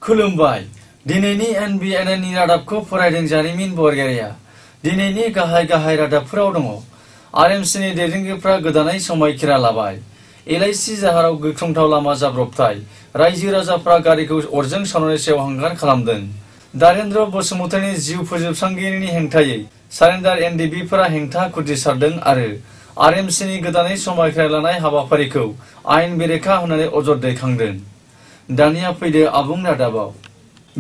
खुलुमबाय दिनैनि NBN नि रादाबखौ फरायदों जारिमिन बरगयारिया दिनैनि गाहाय रादाबफोराव दङ RMC नि दैदेनगिरिफ्रा गोदानै समायखिरा लाबाय LIC जाहाराव गिख्रंथाव लामा जाब्रबथाय रायजो राजाफ्रा गारिखौ अरजों सावनानै सेवहांगार खालामदों दारेन्द्र बसुमतारीनि जिउ फोजोबस्रांगिरिनि हेंथायै सारेन्डार NDB फोरा हेंथा खुदिसारदों आरो RMC नि गोदानै समायखिरा लानाय हाबाफारिखौ आयेन बेरेखा होननानै अजद दैखांदों दानिया फैदो आबुं रादाबाव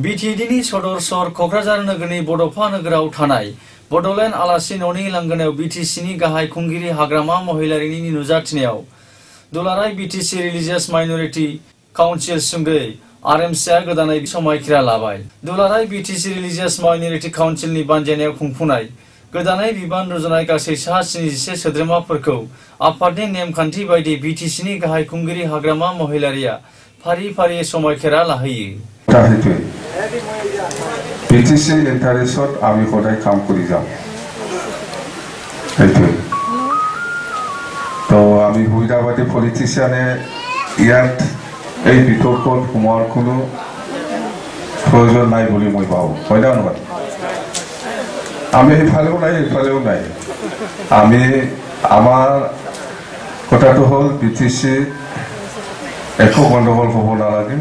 BTD नि सदर सहर क'क्राझार नोगोरनि बड'फा नोगोराव थानाय बड'लेण्ड आलासि न'नि लांगोनायाव BTC नि गाहाय खुंगिरि हाग्रामा महिलारिनि नुजाथिनायाव दुलाराय BTC रिलिजियस माइनरिटी काउन्सिल सुंदयै RMC आ गोदानै समायखिरा लाबाय दुलाराय BTC रिलिजियस माइनरिटी काउन्सिलनि बानजायनायाव खुंफुंनाय गोदानै बिबान रुजुनाय गासै सा 77 सोद्रोमाफोरखौ आफादनि नेमखान्थि बायदि BTC नि गाहाय खुंगिरि हाग्रामा महिलारिया फारि समायखिरा लाहोयो BTC इन्टारेस्टत आमी खदाय काम करि जाम तो आमी हुइदाबादी पलिटिशियाने ইয়াত এই বিতর্কত সোমোৱাৰ কোনো প্ৰয়োজন নাই বুলি মই ভাবো হয় না নহয় আমি ইফালেও নাই আমি আমাৰ কথাটো হল BTC একো গণ্ডগোল হ'ব নালাগে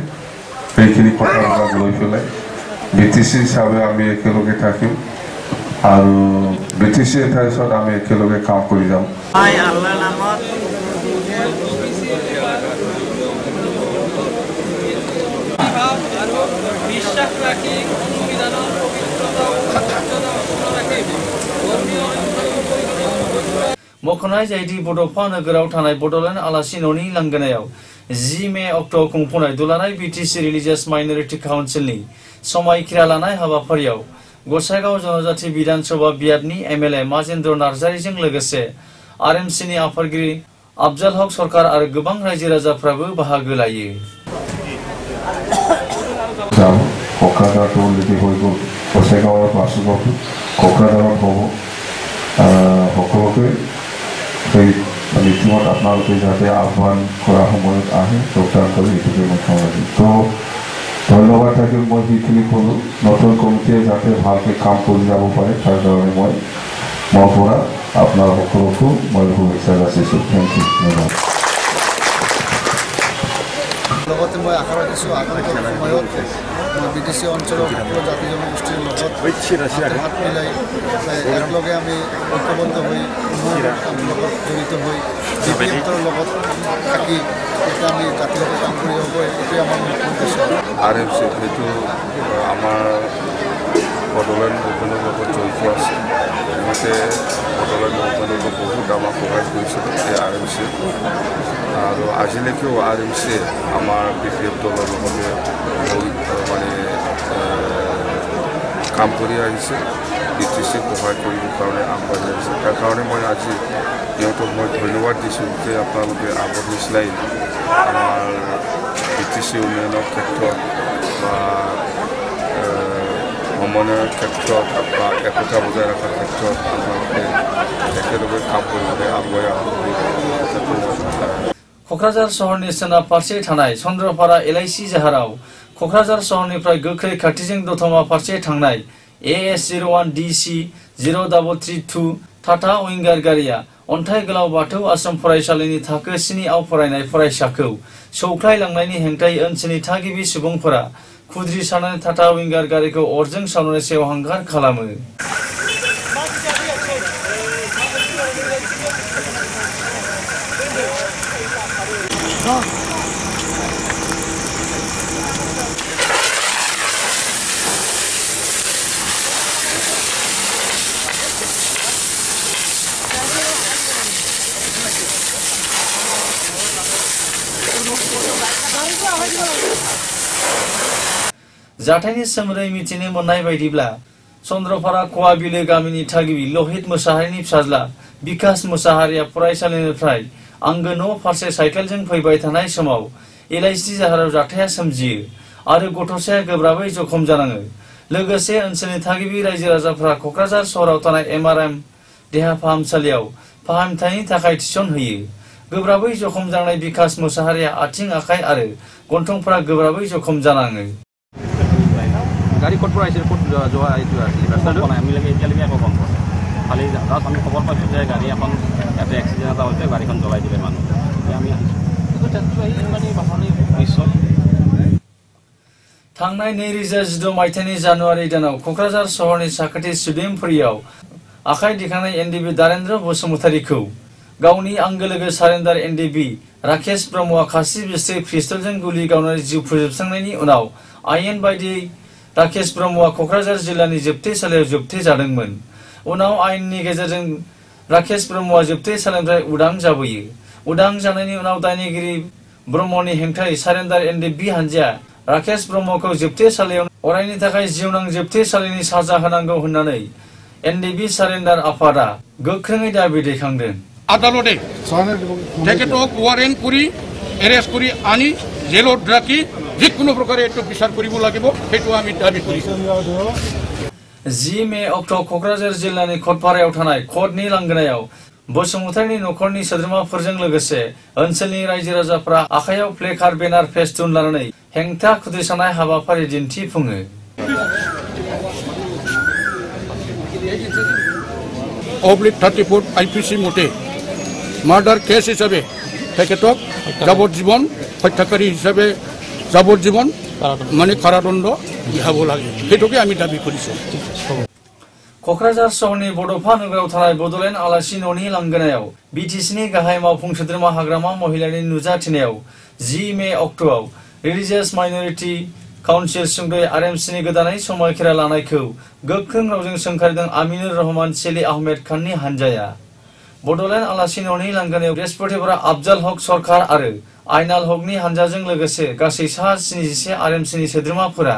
এইখিনি কথা লৈ পেলাই BTC হিচাপে আমি একেলগে থাকিম আৰু BTC ইণ্টাৰেষ্টত আমি একেলগে কাম কৰি যাম আল্লাহৰ নামত বিশ্বাস ৰাখি সংবিধানৰ পবিত্ৰতা ও মৰ্যাদা অক্ষুণ্ণ ৰাখি ধৰ্মীয় मख'नाय जायदि बड'फा नोगोराव थानाय बड'लेण्ड आलासि न'नि लांगोनायाव 10 मे अक्ट'आव खुंफुंनाय दुलाराय BTC रिलिजियस माइनरिटी काउन्सिलनि समायखिरा लानाय हाबाफारियाव गसाइगाव जनजाति विधानसभा बियाबनि MLA माजेन्द्र नार्जारीजों लोगोसे RMC नि आफादगिरि अफजल हक सरकार आरो गोबां रायजो राजाफ्राबो बाहागो लायो क'क्राझारत अलरेडि হৈ গ'ল गसाइगावত বাসুগাঁৱত क'क्राझारত হ'ব সকলোকে এই মিটিঙত আপোনালোকে যাতে আহ্বান কৰা সময়ত আহে যোগদান কৰি এইটোকে মই খাওঁগৈ তো ধন্যবাদ থাকিল মই যিখিনি ক'লোঁ নতুন কমিটিয়ে যাতে ভালকৈ কাম কৰি যাব পাৰে তাৰ কাৰণে মই পৰা আপোনাৰ সকলোকো মই শুভেচ্ছা যাচিছোঁ থেংক ইউ ধন্যবাদ লগতে মই আশা ৰাখিছোঁ আগন্তুক সময়ত BTC অঞ্চলৰ সকলো জাতি জনগোষ্ঠীৰ লগত হাত মিলাই একেলগে আমি ঐক্যবদ্ধ হৈ কামৰ লগত জড়িত হৈ BPMৰ লগত থাকি এতিয়া আমি জাতিৰ লগত কাম কৰি হ'ব এইটোৱে আমাৰ উদ্দেশ্য RMC সেইটো আমাৰ বডলেণ্ড মুভমেণ্টৰ লগত জড়িত আছে ইহঁতে বডলেণ্ড মুভমেণ্টক বহুত আমাক সহায় কৰিছিল এই RMC আৰু আজিলৈকেও RMC আমাৰ BPF দলৰ লগতে মানে কাম কৰি আহিছে BTC সহায় কৰিবৰ কাৰণে আগবাঢ়ি আহিছে তাৰ কাৰণে মই আজি ইহঁতক মই ধন্যবাদ দিছোঁ যে আপোনালোকে আগত নিচিনাই আমাৰ BTC উন্নয়নৰ ক্ষেত্ৰত বা সমন্বয়ৰ ক্ষেত্ৰত বা একতা বজাই ৰখাৰ ক্ষেত্ৰত আপোনালোকে একেলগে কাম কৰিবলৈ আগুৱাই क'क्राझार सहरनि सोनाब फारसे थानाय चन्द्रपारा LIC जाहाराव क'क्राझार सहरनिफ्राय गोख्रै खाथिजों दतमा फारसे थांनाय AS01 DC 0332 टाटा विंगार गारिया अन्थाइ गोलाव बाथौ आश्रम फरायसालिनि थाखो 7 आव फरायनाय फरायसाखौ सौख्लायलांनायनि हेंथायै ओनसोलनि थागिबि सुबुंफोरा खुद्रि सारनानै टाटा विंगार गारिखौ अरजों सावनानै सेवहांगार खालामो जाथायनि सोमोन्दै मिथिनो मोननाय बायदिब्ला चन्द्रपारा कवाबिलो गामिनि थागिबि लहित मुसाहारिनि फिसाज्ला बिकास मुसाहारिया फरायसालिनिफ्राय आंगो न' फारसे साइकेलजों फैबाय थानाय समाव LIC जाहाराव जाथाया सोमजियो आरो गथ'साया गोब्राबै जखम जानाङो लोगोसे ओनसोलनि थागिबि रायजो राजाफ्रा क'क्राझार सहराव थानाय MRM देहा फाहामसालियाव फाहामथायनि थाखाय थिसनहोयो गोब्राबै जखम जानाय बिकास मुसाहारिया आथिं आखाइ आरो गन्थंफोरा गोब्राबै जखम जानाङो গাড়ী ক'ত পৰা আহিছিল, ক'ত যোৱা এইটো আছিল ৰাস্তাটো আমিলৈকে এতিয়ালৈকে একো গম পোৱা নাই। খালি জাষ্ট আমি খবৰ পাইছোঁ যে গাড়ী এখন ইয়াতে এক্সিডেণ্ট এটা হৈছে, গাড়ীখন জ্বলাই দিলে মানুহ। এতিয়া আমি নিশ্চয় थांनाय 2016 मायथाइनि जानुवारि दानाव क'क्राझार सहरनि साखाथि सुदेमफुरियाव आखाइ दिखांनाय एनडिबि दारेन्द्र बसुमतारीखौ गावनि आंगो लोगो सारेन्डार एनडिबि राकेश ब्रह्मआ खासि बिस्ट्रि पिस्तलजों गुलि गावनानै जिउ फोजोबस्रांनायनि उनाव आयेन बायदियै राकेश ब्रह्मआ क'क्राझार जिल्लानि जोबथेसालियाव जोबथेजादोंमोन। उनाव आयेननि गेजेरजों राकेश ब्रह्मआ जोबथेसालिनिफ्राय उदां जाबोयो। उदां जानायनि उनाव दायनिगिरि ब्रह्मनि हेंथायै सारेन्डार एनडिबि हानजाया राकेश ब्रह्मखौ जोबथेसालियाव अरायनि थाखाय जिउनां जोबथेसालिनि साजा होनांगौ होननानै एनडिबि सारेन्डार आफादा गोख्रोङै दाबि दैखांदों। আদালতে তেখেতক ওয়ারেন্ট কৰি এৰেষ্ট কৰি আনি জেলত ৰাখি যিকোনো প্ৰকাৰে এইটো বিচাৰ কৰিব লাগিব, সেইটো আমি দাবী কৰিছোঁ। 10 मे अक्ट' क'क्राझार जिल्लानि कटपारायाव थानाय कर्टनि लांगोनायाव बसुमतारीनि न'खरनि सोद्रोमाफोरजों लोगोसे ओनसोलनि रायजो राजाफ्रा आखायाव प्लेकार्ड बेनार फेस्टुन लानानै हेंथा खुद्रिसानाय हाबाफारि दिन्थिफुङो। অবলিক 34 আইপিসি মতে মার্ডার কেস হিসাবে তেখেতক যাবজ্জীবন হত্যাকারী হিসাবে যাবজ্জীবন মানে কারাদণ্ড দিয়াব লাগে, সেইটোকে আমি দাবী কৰিছোঁ। क'क्राझार सहरनि बड'फा नोगोराव थानाय बड'लेण्ड आलासि न'नि लांगोनायाव बिटिसिनि गाहाय मावफुं सोद्रोमा हाग्रामा महिलानि नुजाथिनायाव 10 मे अक्ट'आव रिलिजियास माइनरिटि काउन्सिल सुंद'यै आरएमसिनि गोदानै समायखिरा लानायखौ गोख्रों रावजों सोंखारिदों आमिनुर रहमान सेली आहमेद खाननि हानजाया। बड'लेण्ड आलासि न'नि लांगोनायाव बृहस्पतिबार आफजाल हक सरकार आरो आइनाल हकनि हानजाजों लोगोसे गासै सा 77 आरएमसिनि सोद्रोमाफोरा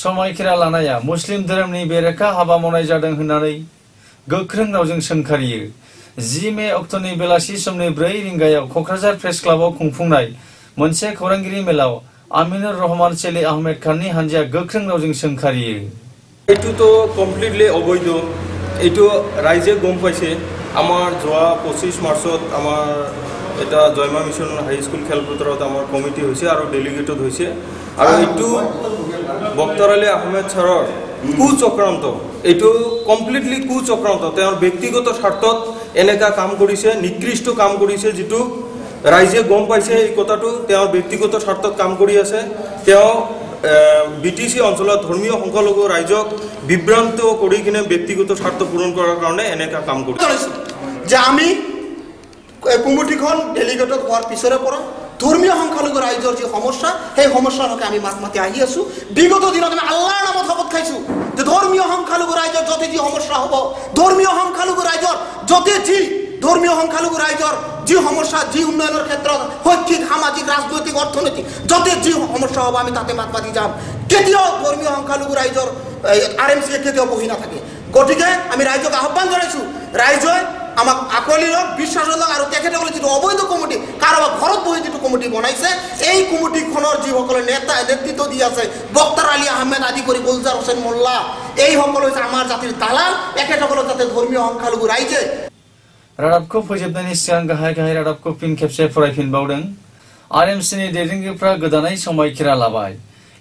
समायखिरा लानाया मुस्लिम धोरोमनि बेरेखा हाबा मावनाय जादों होननानै गोख्रों रावजों सोंखारियो। 10 मे अक्ट'नि बेलासि समनि 4 रिंगायाव क'क्राझार प्रेस क्लाबाव खुंफुंनाय मोनसे खौरांगिरि मेलाव आमिनुर रहमान सेली आहमेद खाननि हानजाया गोख्रों रावजों सोंखारियो। এইটোতো কমপ্লিটলি অবৈধ, এইটো ৰাইজে গম পাইছে। আমাৰ যোৱা 25 মাৰ্চত আমাৰ এটা জয়মা মিছন হাইস্কুল খেলপথাৰত আমাৰ কমিটি হৈছে আৰু ডেলিগেটেড হৈছে, আৰু এইটো বক্তাৰ আলী আহমেদ ছাৰৰ কুচক্ৰান্ত, এইটো কমপ্লিটলি কুচক্ৰান্ত। তেওঁৰ ব্যক্তিগত স্বাৰ্থত এনেকা কাম কৰিছে, নিকৃষ্ট কাম কৰিছে, যিটো ৰাইজে গম পাইছে। এই কথাটো তেওঁৰ ব্যক্তিগত স্বাৰ্থত কাম কৰি আছে। তেওঁ বিটিসি অঞ্চলত ধৰ্মীয় সংখ্যালঘু ৰাইজক বিভ্ৰান্ত কৰি কিনে ব্যক্তিগত স্বাৰ্থ পূৰণ কৰাৰ কাৰণে এনেকা কাম কৰিছে। যে আমি কমিটিখন ডেলিগেটেড হোৱাৰ পিছৰে পৰা ধৰ্মীয় সংখ্যালঘু ৰাইজৰ যি সমস্যা, সেই সমস্যাৰ হকে আমি মাত মাতি আহি আছো। বিগত দিনত আমি আল্লাহৰ নামত শপত খাইছো যে ধৰ্মীয় সংখ্যালঘু ৰাইজৰ যতে যি সমস্যা হ'ব, ধৰ্মীয় সংখ্যালঘু ৰাইজৰ যতে যি ধৰ্মীয় সংখ্যালঘু ৰাইজৰ যি সমস্যা, যি উন্নয়নৰ ক্ষেত্ৰত শৈক্ষিক, সামাজিক, ৰাজনৈতিক, অৰ্থনৈতিক যতে যি সমস্যা হ'ব আমি তাতে মাত মাতি যাম। কেতিয়াও ধৰ্মীয় সংখ্যালঘু ৰাইজৰ আৰএমচিয়ে কেতিয়াও বহি নাথাকে। গতিকে আমি ৰাইজক আহ্বান জনাইছো, ৰাইজে আমাক আকোৱালি লওক, বিশ্বাস লওক, আৰু তেখেতসকলে যিটো অবৈধ কমিটি, কাৰোবাৰ ঘৰত বহি যিটো কমিটি বনাইছে, এই কমিটিখনৰ যিসকলে নেতৃত্ব দি আছে, বক্তাৰ আলী আহমেদ আদি কৰি গুলজাৰ হোসেন মোল্লা, এইসকল হৈছে আমাৰ জাতিৰ দালাল। এখেতসকলৰ যাতে ধৰ্মীয় সংখ্যালঘু ৰাইজে रादाबखौ फोजोबनायनि सिगां गाहाय रादाबखौ फिन खेबसे फरायफिनबावदों। आरएमसिनि दैदेनगिरिफ्रा गोदानै समायखिरा लाबाय।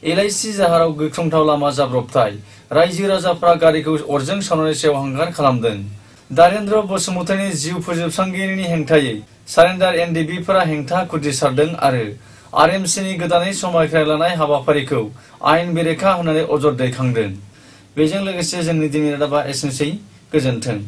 एलआईसी जाहाराव गिख्रंथाव लामा जाब्रबथाय, रायजो राजाफ्रा गारिखौ अरजों सावनानै सेवहांगार खालामदों। दारेन्द्र बसुमतारीनि जिउ फोजोबस्रांगिरिनि हेंथायै सारेन्डार एनडिबिफोरा हेंथा खुद्रिसारदों आरो आरएमसिनि गोदानै समायखिरा लानाय हाबाफारिखौ आयेन बेरेखा होननानै अजद दैखांदों। बेजों लोगोसे जोंनि दिनैनि रादाबा एसेनोसै। गोजोन्थों।